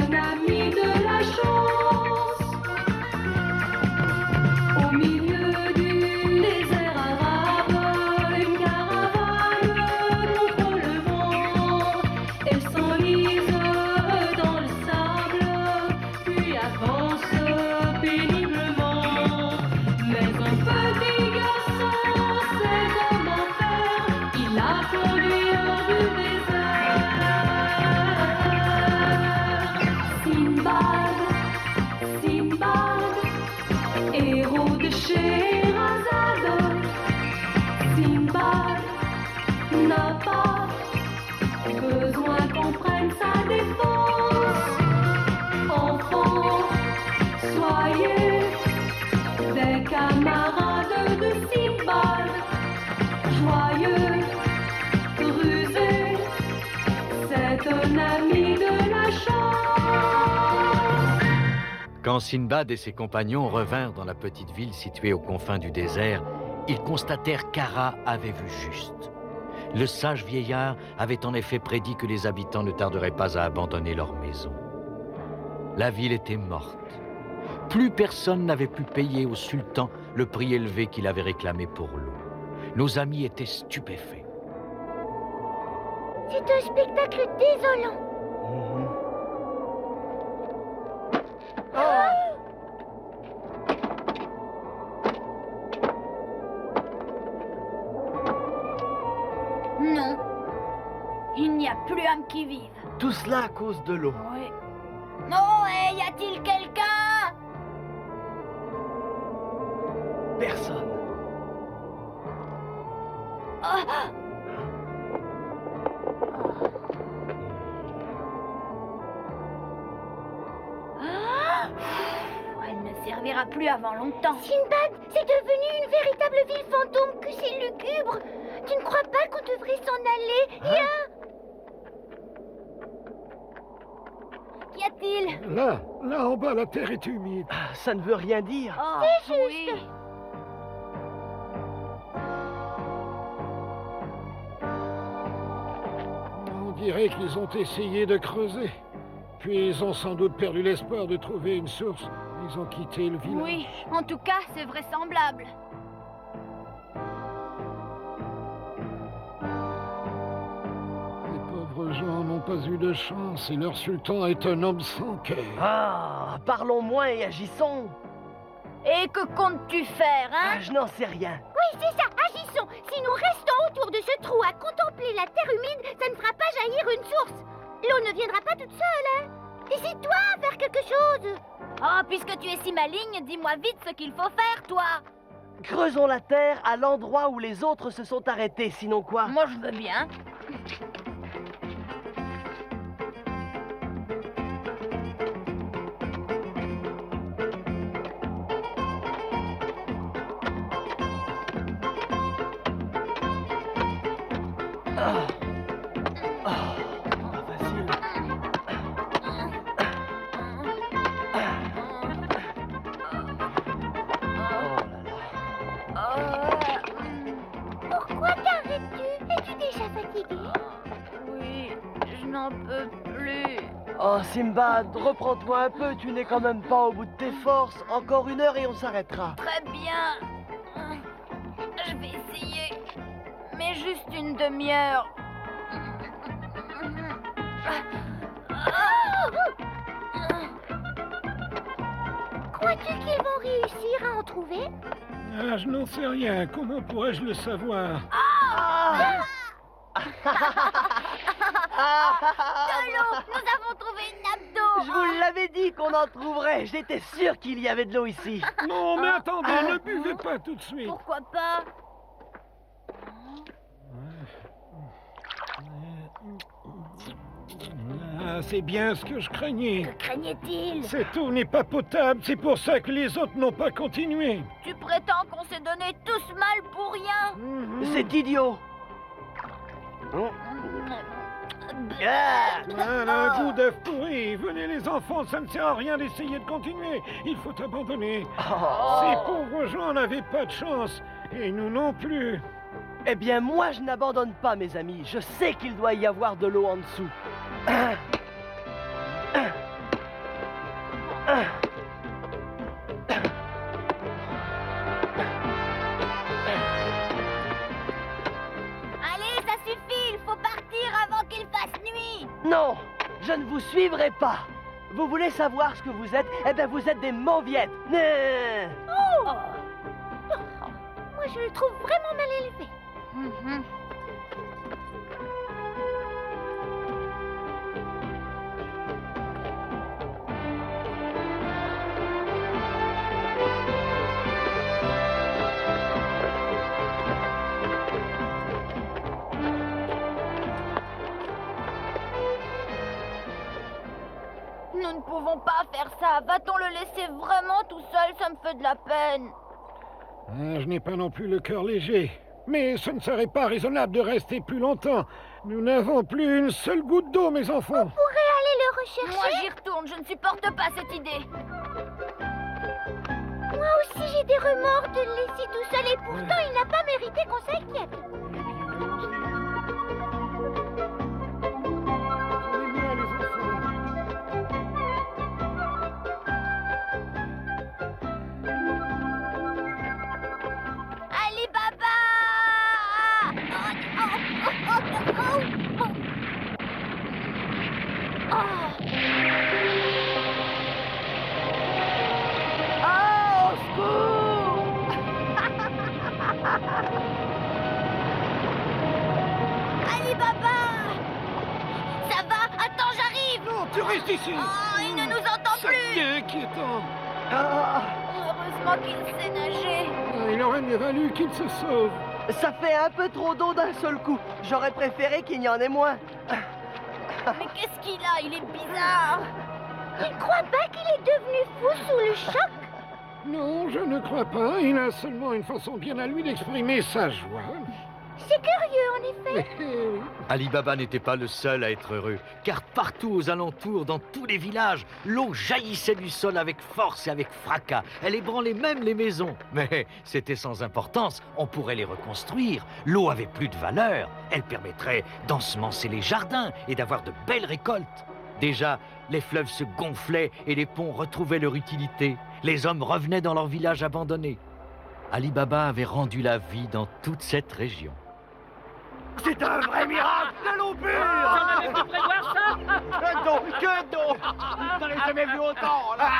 un ami de la chance. Au milieu du désert arabe, une caravane contre le vent. Elle s'enlise dans le sable, puis avance péniblement. Mais un petit garçon sait comment faire, il a conduit hors du désert. Sinbad, Sinbad, héros de Scheherazade. Sinbad n'a pas besoin qu'on prenne sa défense. Enfants, soyez des camarades de Sinbad. Joyeux, rusé, c'est un ami de la chance. Quand Sinbad et ses compagnons revinrent dans la petite ville située aux confins du désert, ils constatèrent qu'Ara avait vu juste. Le sage vieillard avait en effet prédit que les habitants ne tarderaient pas à abandonner leur maison. La ville était morte. Plus personne n'avait pu payer au sultan le prix élevé qu'il avait réclamé pour l'eau. Nos amis étaient stupéfaits. C'est un spectacle désolant. Non. Il n'y a plus âme qui vive. Tout cela à cause de l'eau. Oui. Non, y a-t-il quelqu'un? Personne. Ah. Ah. Elle ne servira plus avant longtemps. Sinbad, c'est devenu une véritable ville fantôme que c'est lugubre. Tu ne crois pas qu'on devrait s'en aller? Viens! Qu'y a-t-il? Là en bas, la terre est humide. Ah, ça ne veut rien dire. Oh, C'est juste. oui. On dirait qu'ils ont essayé de creuser. Puis ils ont sans doute perdu l'espoir de trouver une source. Ils ont quitté le village. Oui, en tout cas, c'est vraisemblable. Les pauvres gens n'ont pas eu de chance et leur sultan est un homme sans cœur. Ah, parlons moins et agissons. Et que comptes-tu faire, hein? Ah, je n'en sais rien. Oui, c'est ça, agissons. Si nous restons autour de ce trou à contempler la terre humide, ça ne fera pas jaillir une source. L'eau ne viendra pas toute seule, hein. Décide-toi à faire quelque chose. Oh, puisque tu es si maligne, dis-moi vite ce qu'il faut faire, toi. Creusons la terre à l'endroit où les autres se sont arrêtés, sinon quoi? Moi, je veux bien. Facile. Pourquoi t'arrêtes-tu? Es-tu déjà fatigué? Oui, je n'en peux plus. Oh, Sinbad, reprends-toi un peu, tu n'es quand même pas au bout de tes forces. Encore 1 heure et on s'arrêtera. Très bien. Je vais essayer. Mais juste une demi-heure. Crois-tu qu'ils vont réussir à en trouver? Ah, je n'en sais rien. Comment pourrais-je le savoir? De l'eau! Nous avons trouvé une nappe d'eau! Je vous l'avais dit qu'on en trouverait. J'étais sûr qu'il y avait de l'eau ici. Non, mais attendez, ne buvez pas tout de suite. Pourquoi pas? Ah, c'est bien ce que je craignais. Que craignait-il? Cette eau n'est pas potable, c'est pour ça que les autres n'ont pas continué. Tu prétends qu'on s'est donné tous mal pour rien? C'est idiot. Ah. Voilà, un goût d'œuf pourri. Venez les enfants, ça ne sert à rien d'essayer de continuer. Il faut abandonner. Ces pauvres gens n'avaient pas de chance. Et nous non plus. Eh bien, moi, je n'abandonne pas, mes amis. Je sais qu'il doit y avoir de l'eau en dessous. suivrai pas. Vous voulez savoir ce que vous êtes? Eh bien, vous êtes des mauviettes. Né. Oh. Moi, je le trouve vraiment mal élevé. Nous ne pouvons pas faire ça. Va-t-on le laisser vraiment tout seul? Ça me fait de la peine. Je n'ai pas non plus le cœur léger. Mais ce ne serait pas raisonnable de rester plus longtemps. Nous n'avons plus une seule goutte d'eau, mes enfants. On pourrait aller le rechercher. Moi, j'y retourne. Je ne supporte pas cette idée. Moi aussi, j'ai des remords de le laisser tout seul et pourtant, il n'a pas mérité qu'on s'inquiète. Prenez-moi, les enfants. Ali Baba! Ah, au secours! Ali Baba! Ça va? Attends, j'arrive! Non, tu restes ici. Oh, il ne nous entend C'est plus! bien inquiétant. Ah, Heureusement qu'il sait nager. Il aurait mieux valu qu'il se sauve. ça fait un peu trop d'eau d'un seul coup. J'aurais préféré qu'il y en ait moins. Mais qu'est-ce qu'il a? Il est bizarre. Tu ne crois pas qu'il est devenu fou sous le choc? Non, je ne crois pas. Il a seulement une façon bien à lui d'exprimer sa joie. C'est curieux, en effet. Oui. Ali Baba n'était pas le seul à être heureux, car partout aux alentours, dans tous les villages, l'eau jaillissait du sol avec force et avec fracas. Elle ébranlait même les maisons. Mais c'était sans importance, on pourrait les reconstruire. L'eau avait plus de valeur. Elle permettrait d'ensemencer les jardins et d'avoir de belles récoltes. Déjà, les fleuves se gonflaient et les ponts retrouvaient leur utilité. Les hommes revenaient dans leur village abandonné. Ali Baba avait rendu la vie dans toute cette région. C'est un vrai miracle de l'eau pure! J'en avais pas prévoir ça. Que d'eau! Que d'eau! J'en ai jamais vu autant, là!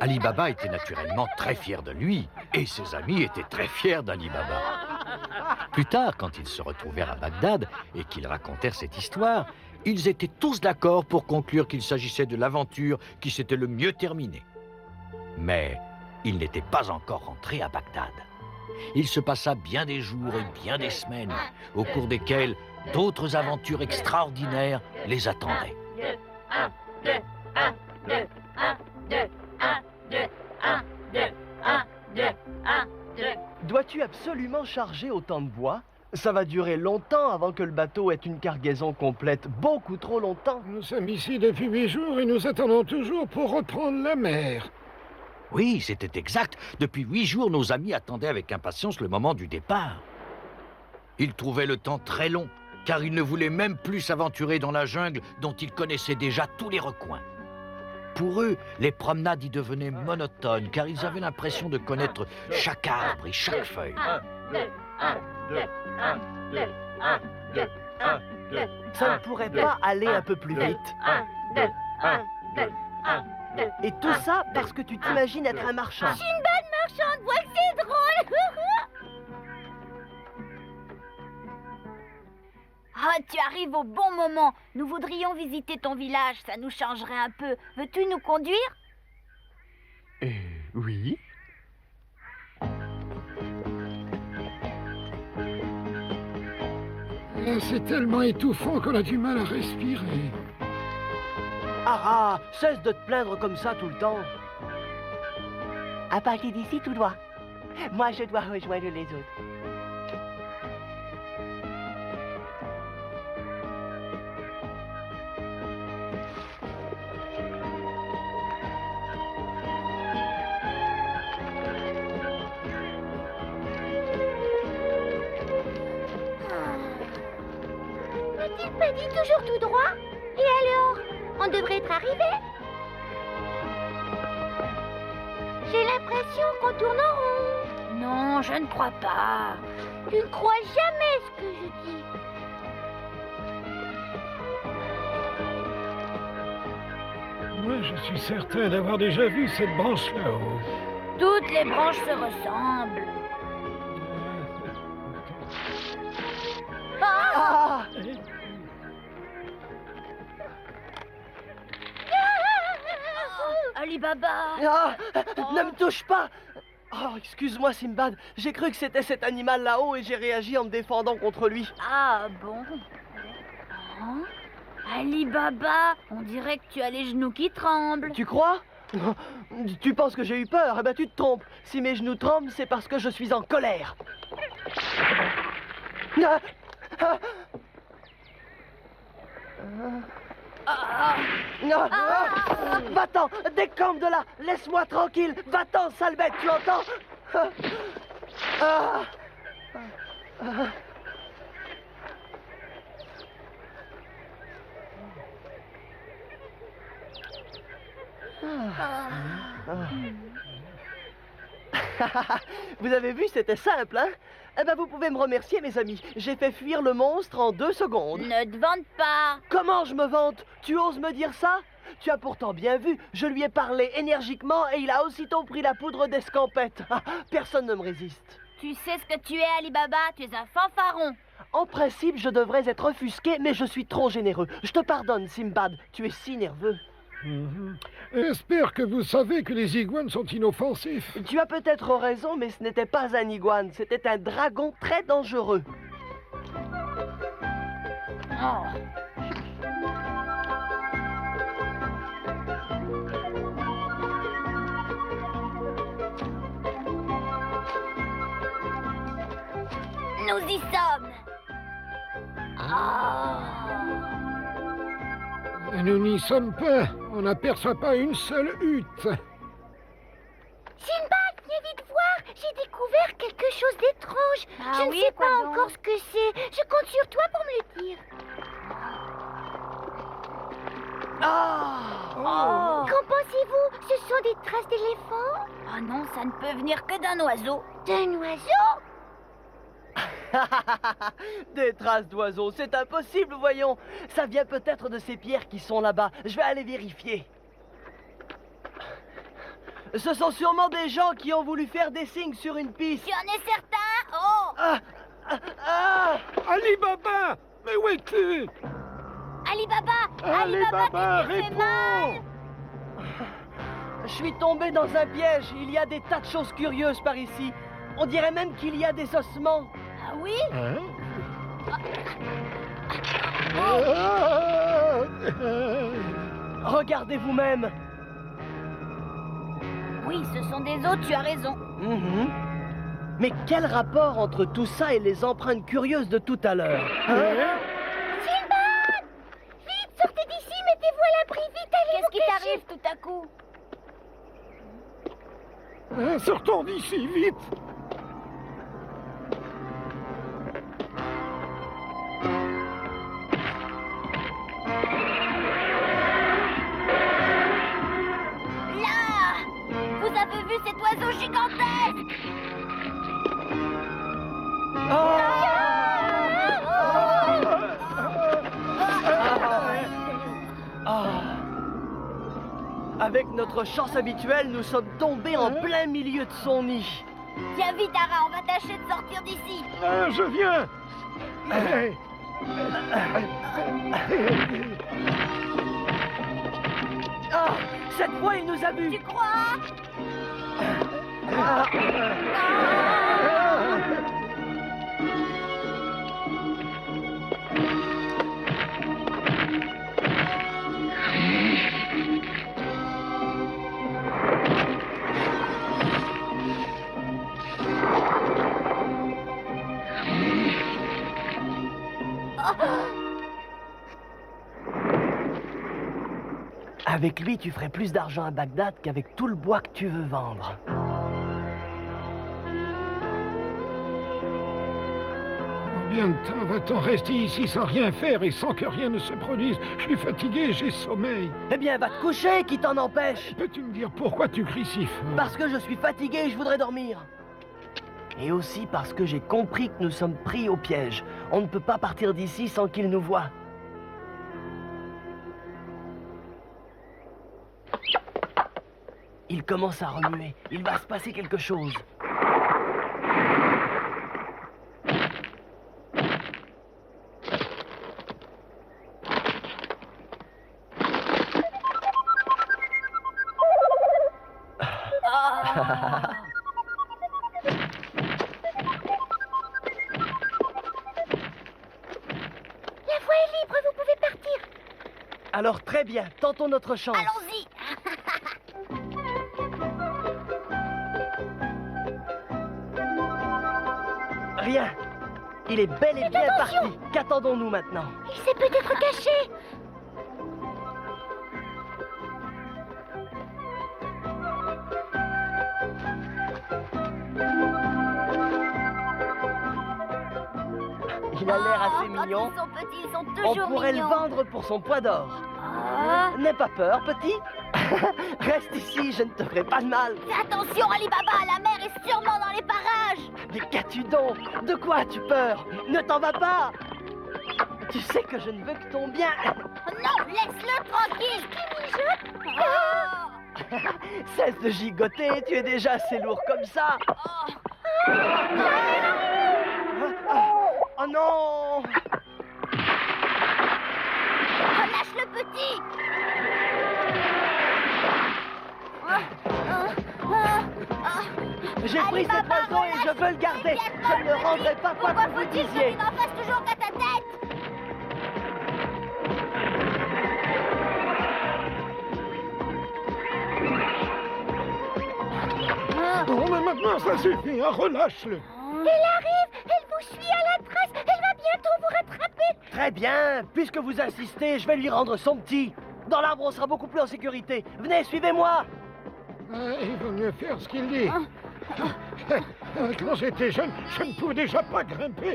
Ali Baba était naturellement très fier de lui, et ses amis étaient très fiers d'Ali Baba. Plus tard, quand ils se retrouvèrent à Bagdad et qu'ils racontèrent cette histoire, ils étaient tous d'accord pour conclure qu'il s'agissait de l'aventure qui s'était le mieux terminée. Mais ils n'étaient pas encore rentrés à Bagdad. Il se passa bien des jours et bien des semaines, au cours desquelles d'autres aventures extraordinaires les attendaient. Dois-tu absolument charger autant de bois? Ça va durer longtemps avant que le bateau ait une cargaison complète, beaucoup trop longtemps. Nous sommes ici depuis 8 jours et nous attendons toujours pour reprendre la mer. Oui, c'était exact. Depuis 8 jours, nos amis attendaient avec impatience le moment du départ. Ils trouvaient le temps très long, car ils ne voulaient même plus s'aventurer dans la jungle dont ils connaissaient déjà tous les recoins. Pour eux, les promenades y devenaient monotones, car ils avaient l'impression de connaître chaque arbre et chaque feuille. Ça ne pourrait pas aller un peu plus vite. Et tout ça parce que tu t'imagines être un marchand. Marchande, vois que c'est drôle. Ah, tu arrives au bon moment. Nous voudrions visiter ton village. Ça nous changerait un peu. Veux-tu nous conduire? Oui. C'est tellement étouffant qu'on a du mal à respirer. Ah, cesse de te plaindre comme ça tout le temps. À partir d'ici, tout droit. Moi, je dois rejoindre les autres. N'a-t-il pas dit toujours tout droit? Et alors? On devrait être arrivé? Non, je ne crois pas. Tu ne crois jamais ce que je dis. Moi, je suis certain d'avoir déjà vu cette branche là-haut. Toutes les branches se ressemblent. Ah! Ali Baba. Ah! Ne me touche pas! Oh, excuse-moi, Simbad. J'ai cru que c'était cet animal là-haut et j'ai réagi en me défendant contre lui. Ah bon? Hein? Ali Baba, on dirait que tu as les genoux qui tremblent. Tu crois? Tu penses que j'ai eu peur? Eh ben, tu te trompes. Si mes genoux tremblent, c'est parce que je suis en colère. Ah! Ah! Va-t'en, décampe de là, laisse-moi tranquille, va-t'en, sale bête, tu entends? Vous avez vu, c'était simple, hein? Eh ben, vous pouvez me remercier, mes amis. J'ai fait fuir le monstre en 2 secondes. Ne te vante pas. Comment je me vante? Tu oses me dire ça? Tu as pourtant bien vu, je lui ai parlé énergiquement et il a aussitôt pris la poudre d'escampette. Ah, personne ne me résiste. Tu sais ce que tu es, Ali Baba, tu es un fanfaron. En principe, je devrais être offusqué, mais je suis trop généreux. Je te pardonne, Simbad, tu es si nerveux. J'espère que vous savez que les iguanes sont inoffensifs. Tu as peut-être raison, mais ce n'était pas un iguane, c'était un dragon très dangereux. Oh. Nous y sommes. Nous n'y sommes pas. On n'aperçoit pas une seule hutte. Sinbad, viens vite voir. J'ai découvert quelque chose d'étrange. Ah Je oui, ne sais quoi pas donc? encore ce que c'est. Je compte sur toi pour me le dire. Oh. Qu'en pensez-vous? Ce sont des traces d'éléphants? Ah non, ça ne peut venir que d'un oiseau. D'un oiseau? Des traces d'oiseaux, c'est impossible, voyons. Ça vient peut-être de ces pierres qui sont là-bas. Je vais aller vérifier. Ce sont sûrement des gens qui ont voulu faire des signes sur une piste. Tu en es certain? Oh! Ali Baba! Mais où es-tu? Ali Baba! Ali Baba, qu'est-ce qui te fait mal? réponds! Je suis tombé dans un piège. Il y a des tas de choses curieuses par ici. On dirait même qu'il y a des ossements. Ah oui? Hein? Regardez vous-même. Oui, ce sont des os, tu as raison. Mhm. Mais quel rapport entre tout ça et les empreintes curieuses de tout à l'heure? Sinbad! Vite, sortez d'ici, mettez-vous à l'abri, vite, allez Qu'est-ce vous qui cacher. t'arrive tout à coup? Sortons d'ici, vite! Là! Vous avez vu cet oiseau gigantesque? Avec notre chance habituelle, nous sommes tombés en plein milieu de son nid. Viens vite, Ara, on va tâcher de sortir d'ici. Je viens! Cette fois, il nous a vus. Tu crois? Avec lui, tu ferais plus d'argent à Bagdad qu'avec tout le bois que tu veux vendre. Combien de temps va-t-on rester ici sans rien faire et sans que rien ne se produise? Je suis fatigué, j'ai sommeil. Eh bien, va te coucher, qui t'en empêche? Peux-tu me dire pourquoi tu cries si fort? Parce que je suis fatigué et je voudrais dormir. Et aussi parce que j'ai compris que nous sommes pris au piège. On ne peut pas partir d'ici sans qu'il nous voie. Il commence à remuer. Il va se passer quelque chose. Alors très bien, tentons notre chance. Allons-y. Rien. Il est bel et bien parti. Qu'attendons-nous maintenant? Il s'est peut-être caché. Il a l'air assez Quand mignon. ils sont petits, ils sont On toujours pourrait mignons. le vendre pour son poids d'or. Ah. N'aie pas peur, petit. Reste ici, je ne te ferai pas de mal. Fais attention, Alibaba, la mer est sûrement dans les parages. Mais qu'as-tu donc? De quoi as-tu peur? Ne t'en vas pas. Tu sais que je ne veux que ton bien. Non, laisse-le tranquille. Ah. Cesse de gigoter, tu es déjà assez lourd comme ça. Oh non! Relâche le petit. J'ai pris cet Alibaba, oiseau et je veux le garder. Je ne le rendrai pas quoi Pourquoi que vous faut-il que disiez. tu n'en fasses toujours qu'à ta tête? Bon, mais maintenant, ça suffit, hein, relâche-le. Elle arrive. Elle vous suit à la trace. Elle va bientôt vous rattraper. Très bien, puisque vous insistez, je vais lui rendre son petit. Dans l'arbre, on sera beaucoup plus en sécurité. Venez, suivez-moi. Il vaut mieux faire ce qu'il dit. Quand j'étais jeune, je ne pouvais déjà pas grimper.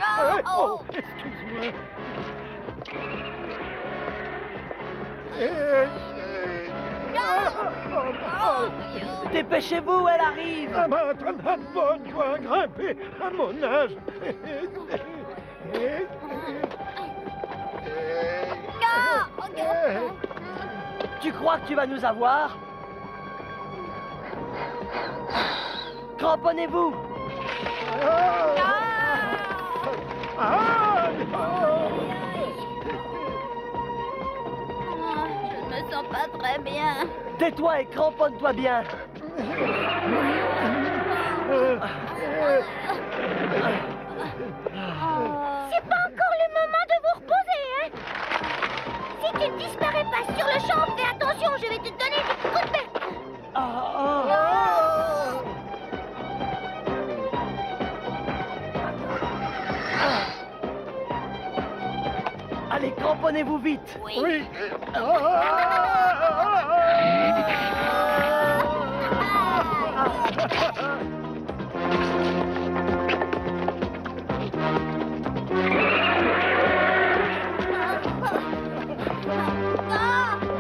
Oh, excuse-moi. Dépêchez-vous, elle arrive. Ah bah, t'en as de bonne joie à grimper à mon âge. Tu crois que tu vas nous avoir? Cramponnez-vous. Je ne me sens pas très bien. Tais-toi et cramponne-toi bien. C'est pas encore le moment de vous reposer, hein? Si tu ne disparais pas sur le champ, fais attention, je vais te donner des coups de bec. Allez, cramponnez-vous vite. Oui.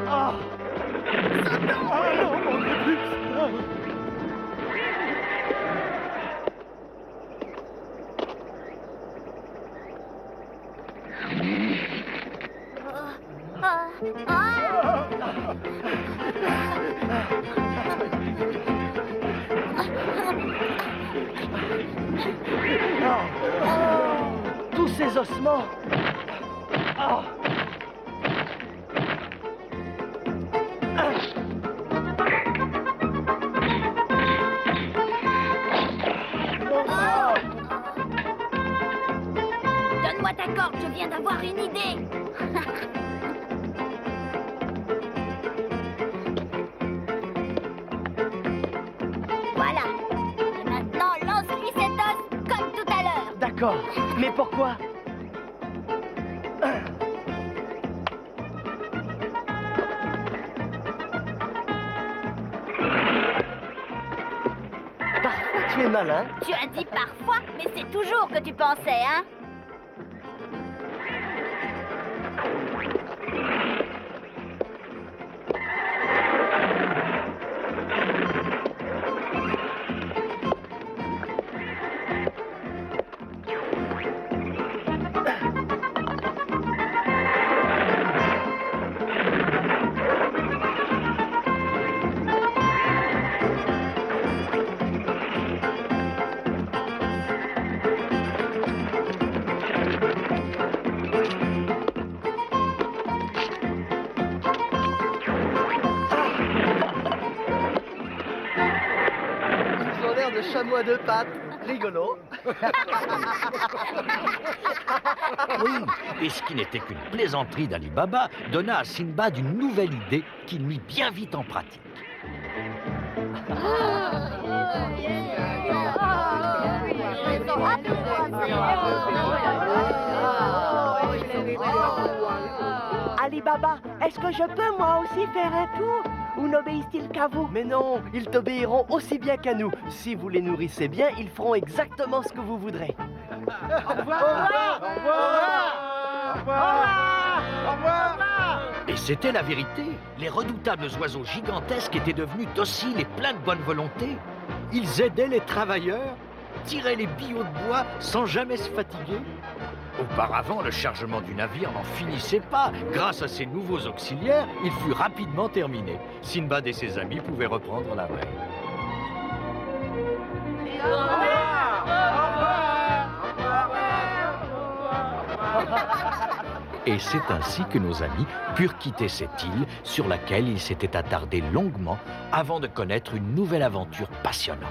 Ah, non, mon Dieu. tous ces ossements. Ah. Donne-moi ta corde, je viens d'avoir une idée. Voilà. Et maintenant, lance-lui cet os comme tout à l'heure. D'accord, mais pourquoi? Parfois tu es malin. Tu as dit parfois, mais c'est toujours que tu pensais, hein? le chamois de pattes. Rigolo. Oui, et ce qui n'était qu'une plaisanterie d'Ali Baba donna à Sinbad une nouvelle idée qu'il mit bien vite en pratique. Ali Baba, est-ce que je peux moi aussi faire un tour? Ou n'obéissent-ils qu'à vous? Mais non, ils t'obéiront aussi bien qu'à nous. Si vous les nourrissez bien, ils feront exactement ce que vous voudrez. Au revoir. Et c'était la vérité. Les redoutables oiseaux gigantesques étaient devenus dociles et pleins de bonne volonté. Ils aidaient les travailleurs, tiraient les billots de bois sans jamais se fatiguer. Auparavant, le chargement du navire n'en finissait pas. Grâce à ces nouveaux auxiliaires, il fut rapidement terminé. Sinbad et ses amis pouvaient reprendre la mer. Et c'est ainsi que nos amis purent quitter cette île sur laquelle ils s'étaient attardés longuement avant de connaître une nouvelle aventure passionnante.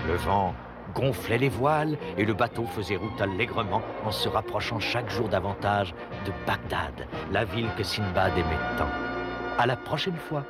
Le vent gonflait les voiles et le bateau faisait route allègrement en se rapprochant chaque jour davantage de Bagdad, la ville que Sinbad aimait tant. À la prochaine fois.